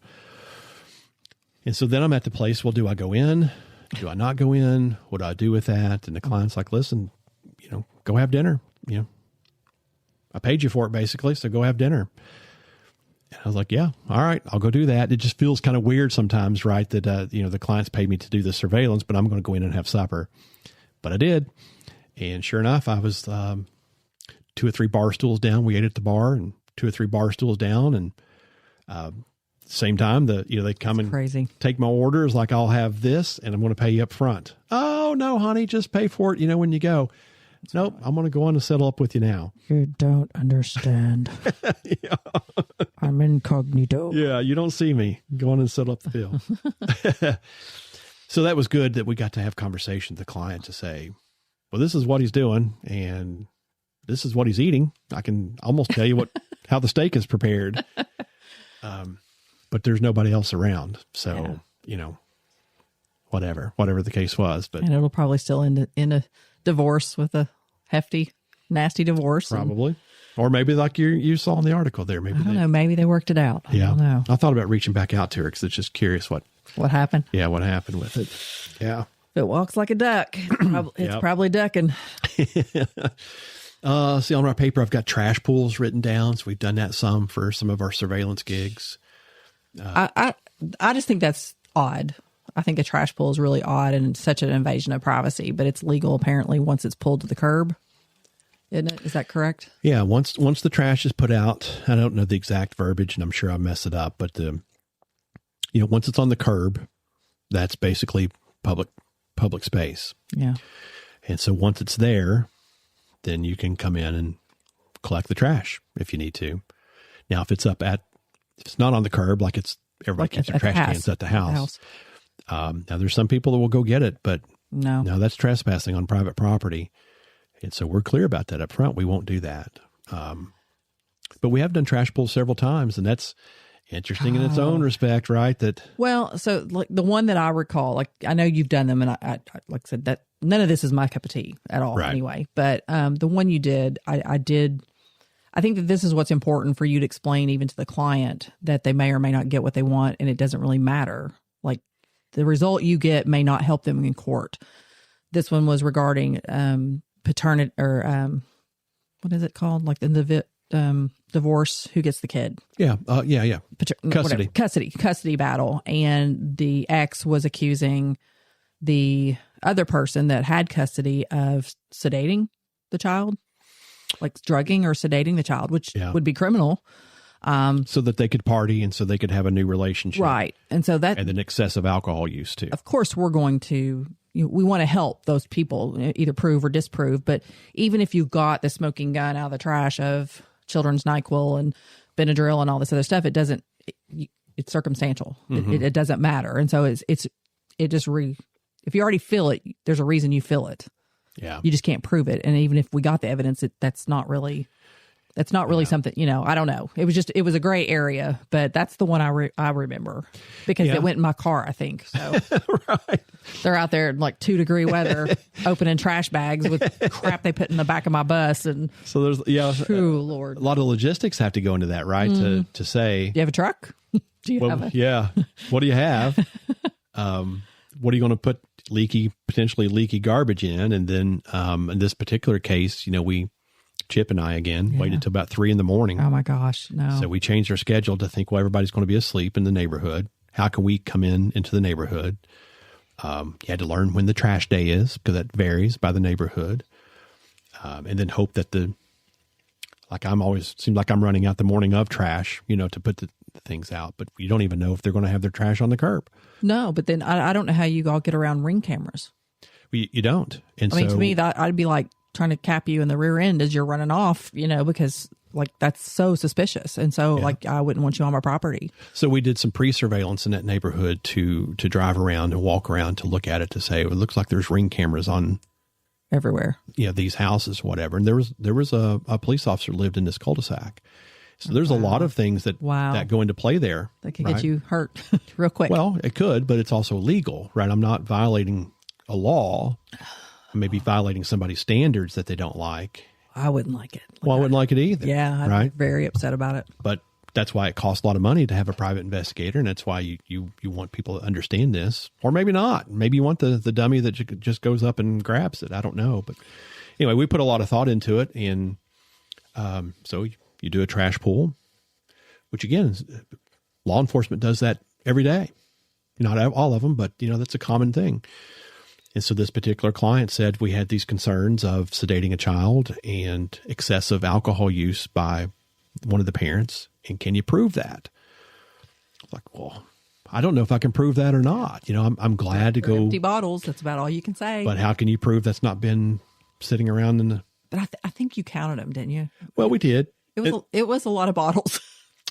And so then I'm at the place. Well, do I go in? Do I not go in? What do I do with that? And the client's like, listen, go have dinner. I paid you for it basically. So go have dinner. And I was like, yeah, all right, I'll go do that. It just feels kind of weird sometimes, right? That, the client's paid me to do the surveillance, but I'm going to go in and have supper. But I did. And sure enough, I was 2 or 3 bar stools down. We ate at the bar, and 2 or 3 bar stools down. And same time, they come and crazy. Take my orders. Like, I'll have this and I'm going to pay you up front. Oh, no, honey, just pay for it, when you go. Nope, I'm going to go on and settle up with you now. You don't understand. Yeah. I I'm incognito. Yeah, you don't see me. Go on and settle up the bill. So that was good that we got to have conversation with the client to say, well, this is what he's doing and this is what he's eating. I can almost tell you how the steak is prepared. But there's nobody else around. So, whatever the case was. But and it'll probably still end in a divorce with a hefty, nasty divorce. Probably. Or maybe like you saw in the article there. Maybe I don't know. Maybe they worked it out. I don't know. I thought about reaching back out to her because it's just curious what happened. Yeah, what happened with it. Yeah. If it walks like a duck, it's probably ducking. See, on our paper, I've got trash pools written down. So we've done that some for some of our surveillance gigs. I just think that's odd. I think a trash pool is really odd and such an invasion of privacy, but it's legal apparently once it's pulled to the curb. Isn't it? Is that correct? Yeah. Once the trash is put out, I don't know the exact verbiage and I'm sure I mess it up, but once it's on the curb, that's basically public space. Yeah. And so once it's there, then you can come in and collect the trash if you need to. Now, if it's not on the curb, like everybody keeps their trash cans at the house. Now there's some people that will go get it, but no, that's trespassing on private property. And so we're clear about that up front. We won't do that. But we have done trash pulls several times, and that's interesting in its own respect, right? So like the one that I recall, like I know you've done them, and I like I said, that none of this is my cup of tea at all, anyway. But the one you did, I did. I think that this is what's important for you to explain even to the client, that they may or may not get what they want, and it doesn't really matter. Like the result you get may not help them in court. This one was regarding paternity, or what is it called? Like in the divorce, who gets the kid? Yeah. Custody battle. And the ex was accusing the other person that had custody of sedating the child, like drugging or sedating the child, which would be criminal. So that they could party and so they could have a new relationship. Right. And so that. And then excessive alcohol use too. Of course, we're going to, we want to help those people either prove or disprove. But even if you got the smoking gun out of the trash of children's NyQuil and Benadryl and all this other stuff, it's circumstantial. Mm-hmm. It doesn't matter. And so if you already feel it, there's a reason you feel it. Yeah. You just can't prove it. And even if we got the evidence, that's not really something, I don't know. It was a gray area, but that's the one I remember because it went in my car, I think. So right. They're out there in like 2-degree weather, opening trash bags with crap they put in the back of my bus. And so there's, Lord, a lot of logistics have to go into that, right? To say, do you have a truck? Do you have what do you have? What are you going to put potentially leaky garbage in? And then, in this particular case, Chip and I waited till about 3 a.m. Oh my gosh, no. So we changed our schedule to think, well, everybody's going to be asleep in the neighborhood. How can we come into the neighborhood? You had to learn when the trash day is because that varies by the neighborhood. And then hope that seems like I'm running out the morning of trash, to put the things out, but you don't even know if they're going to have their trash on the curb. No, but then I don't know how you all get around Ring cameras. You don't. And to me, I'd be like trying to cap you in the rear end as you're running off, because like that's so suspicious. And so I wouldn't want you on my property. So we did some pre-surveillance in that neighborhood to drive around and walk around to look at it to say, it looks like there's Ring cameras on everywhere. These houses, whatever. And there was a police officer lived in this cul-de-sac. So there's a lot of things that go into play there. That could get you hurt real quick. Well, it could, but it's also legal, right? I'm not violating a law. I may be violating somebody's standards that they don't like. I wouldn't like it. I wouldn't like it either. Yeah, I'd be very upset about it. But that's why it costs a lot of money to have a private investigator, and that's why you want people to understand this. Or maybe not. Maybe you want the dummy that just goes up and grabs it. I don't know. But anyway, we put a lot of thought into it, and so you do a trash pull, which again, law enforcement does that every day. Not all of them, but that's a common thing. And so this particular client said we had these concerns of sedating a child and excessive alcohol use by one of the parents. And can you prove that? Like, well, I don't know if I can prove that or not. I'm glad to go. Empty bottles. That's about all you can say. But how can you prove that's not been sitting around in the? But I think you counted them, didn't you? Well, we did. It was a lot of bottles.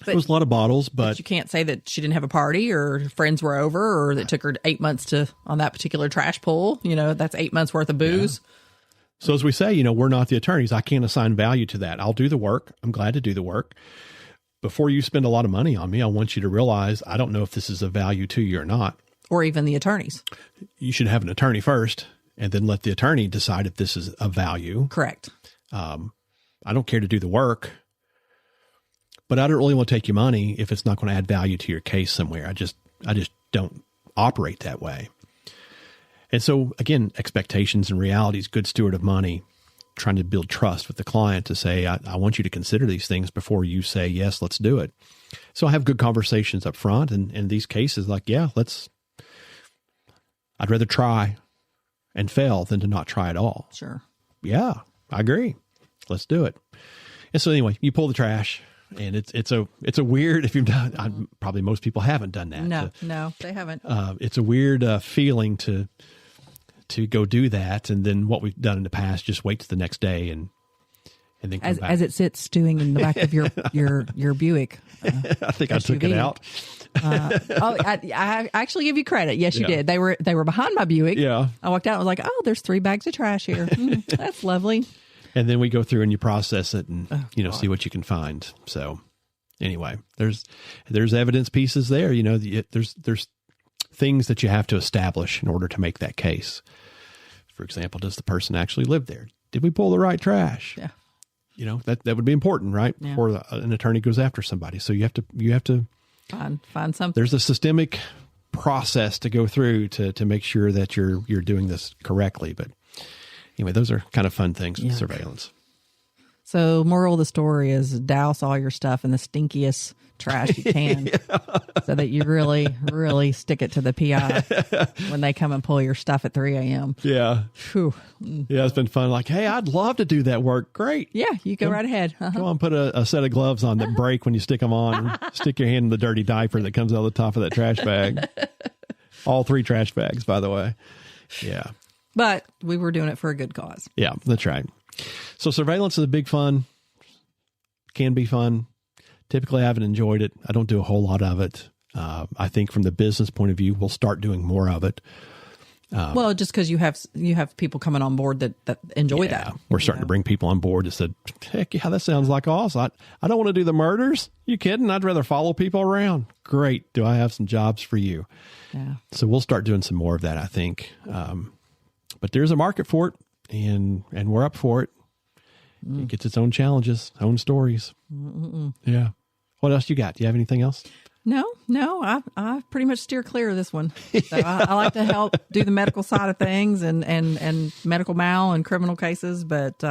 It was a lot of bottles, but you can't say that she didn't have a party or friends were over or that took her 8 months on that particular trash pull. That's 8 months worth of booze. Yeah. So as we say, we're not the attorneys. I can't assign value to that. I'll do the work. I'm glad to do the work. Before you spend a lot of money on me, I want you to realize I don't know if this is of value to you or not. Or even the attorneys. You should have an attorney first and then let the attorney decide if this is of value. Correct. I don't care to do the work, but I don't really want to take your money if it's not going to add value to your case somewhere. I just don't operate that way. And so again, expectations and realities, good steward of money, trying to build trust with the client to say, I want you to consider these things before you say, yes, let's do it. So I have good conversations up front. And in these cases, like, yeah, I'd rather try and fail than to not try at all. Sure. Yeah, I agree. Let's do it. And so anyway, you pull the trash. And it's a weird, if you've done, probably most people haven't done that. No, they haven't. It's a weird feeling to go do that. And then what we've done in the past, just wait till the next day and then come back. As it sits stewing in the back of your Buick. I think SUV. I took it out. I actually give you credit. Yes, you did. They were behind my Buick. Yeah. I walked out and was like, oh, there's 3 bags of trash here. That's lovely. And then we go through and you process it and, see what you can find. So anyway, there's evidence pieces there, there's things that you have to establish in order to make that case. For example, does the person actually live there? Did we pull the right trash? Yeah. That would be important, right? Yeah. Before an attorney goes after somebody. So you have to find something. There's a systemic process to go through to make sure that you're doing this correctly. But anyway, those are kind of fun things with surveillance. So moral of the story is douse all your stuff in the stinkiest trash you can so that you really, really stick it to the PI when they come and pull your stuff at 3 a.m. Yeah. Whew. Yeah, it's been fun. Like, hey, I'd love to do that work. Great. Yeah, you go right ahead. Go on, put a set of gloves on that break when you stick them on. Stick your hand in the dirty diaper that comes out of the top of that trash bag. All 3 trash bags, by the way. Yeah. But we were doing it for a good cause. Yeah, that's right. So surveillance is a big fun, can be fun. Typically, I haven't enjoyed it. I don't do a whole lot of it. I think from the business point of view, we'll start doing more of it. Well, just because you have people coming on board that enjoy that. We're starting to bring people on board that said, heck yeah, that sounds like awesome. I don't want to do the murders. You kidding? I'd rather follow people around. Great. Do I have some jobs for you? Yeah. So we'll start doing some more of that, I think. But there's a market for it, and we're up for it. It gets its own challenges, own stories. Yeah. What else you got? Do you have anything else? No, I pretty much steer clear of this one. So I like to help do the medical side of things and medical mal and criminal cases, but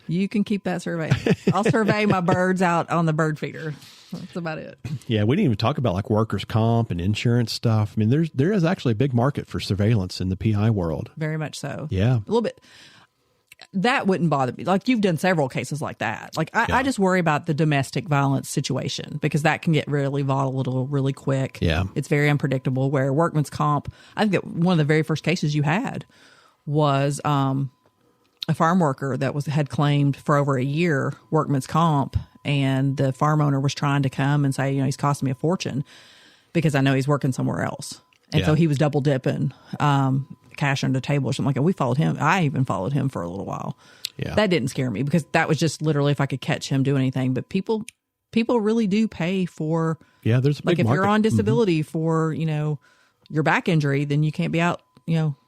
you can keep that survey. I'll survey my birds out on the bird feeder. That's about it. Yeah, we didn't even talk about like workers' comp and insurance stuff. I mean, there is actually a big market for surveillance in the PI world. Very much so. Yeah. A little bit. That wouldn't bother me. Like you've done several cases like that. Like I just worry about the domestic violence situation because that can get really volatile really quick. Yeah. It's very unpredictable where workman's comp, I think that one of the very first cases you had was a farm worker that had claimed for over a year workman's comp, and the farm owner was trying to come and say, he's costing me a fortune because I know he's working somewhere else. And so he was double dipping cash under the table or something like that. We followed him. I even followed him for a little while. Yeah. That didn't scare me because that was just literally if I could catch him doing anything. But people really do pay for. Yeah, there's a big market. If you're on disability for, your back injury, then you can't be out,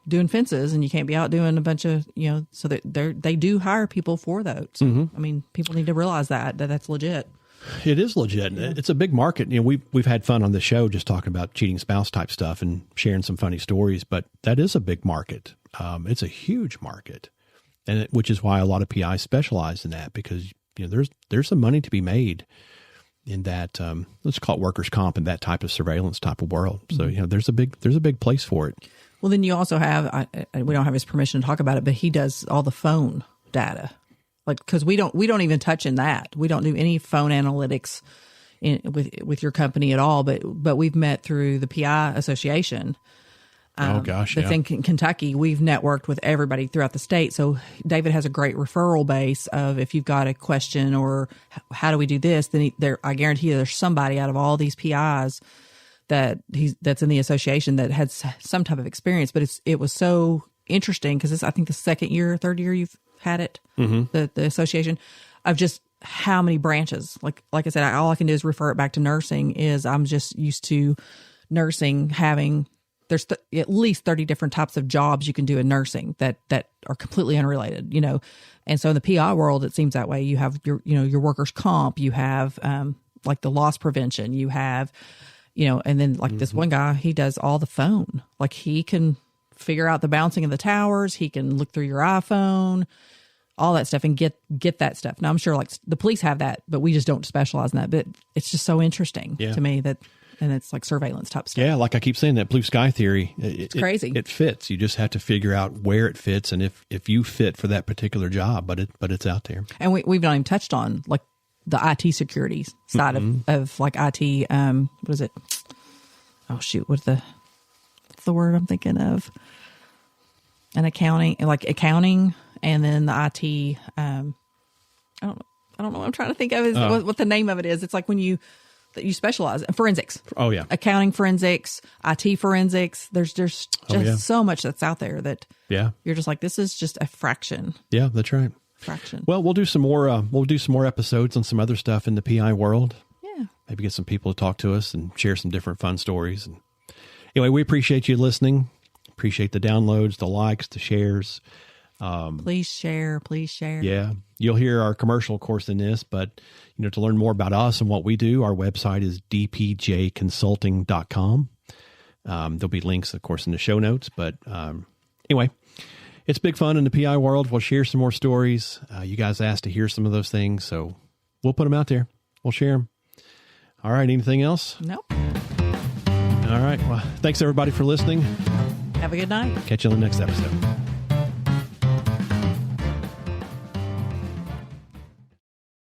doing fences, and you can't be out doing a bunch of, so that they do hire people for those. So, I mean, people need to realize that's legit. It is legit. Yeah. It's a big market. We've had fun on the show just talking about cheating spouse type stuff and sharing some funny stories, but that is a big market. It's a huge market, and which is why a lot of PIs specialize in that because there's some money to be made in that. Let's call it workers' comp and that type of surveillance type of world. So there's a big place for it. Well, then you also have we don't have his permission to talk about it, but he does all the phone data. Like, because we don't even touch in that. We don't do any phone analytics with your company at all. But we've met through the PI Association Gosh, yeah. That's in Kentucky. We've networked with everybody throughout the state. So David has a great referral base of if you've got a question or how do we do this, then I guarantee you there's somebody out of all these PIs that's in the association that had some type of experience. But it was so interesting because I think the third year you've had it, the association, of just how many branches. Like I said, all I can do is refer it back to nursing. I'm just used to nursing having. There's at least 30 different types of jobs you can do in nursing that are completely unrelated, And so in the PI world, it seems that way. You have your workers' comp, you have like the loss prevention, you have, and then like this one guy, he does all the phone. Like he can figure out the bouncing of the towers. He can look through your iPhone, all that stuff, and get that stuff. Now I'm sure like the police have that, but we just don't specialize in that. But it's just so interesting to me that. And it's like surveillance type stuff. Yeah, like I keep saying, that blue sky theory. It's crazy. It fits. You just have to figure out where it fits and if you fit for that particular job. But it's out there. And we've not even touched on like the IT security side of like IT. What is it? Oh shoot! What's the word I'm thinking of? And accounting, and then the IT. I don't know what I'm trying to think of is what the name of it is. It's like when you specialize in forensics. Oh yeah. Accounting forensics, IT forensics. There's just so much that's out there that you're just like, this is just a fraction. Yeah, that's right. Fraction. Well, we'll do some more episodes on some other stuff in the PI world. Yeah. Maybe get some people to talk to us and share some different fun stories. And anyway, we appreciate you listening. Appreciate the downloads, the likes, the shares. Please share. Yeah. You'll hear our commercial, of course, in this, but to learn more about us and what we do, our website is dpjconsulting.com. There'll be links, of course, in the show notes, but anyway, it's big fun in the PI world. We'll share some more stories. You guys asked to hear some of those things, so we'll put them out there. We'll share them. All right. Anything else? Nope. All right. Well, thanks everybody for listening. Have a good night. Catch you on the next episode.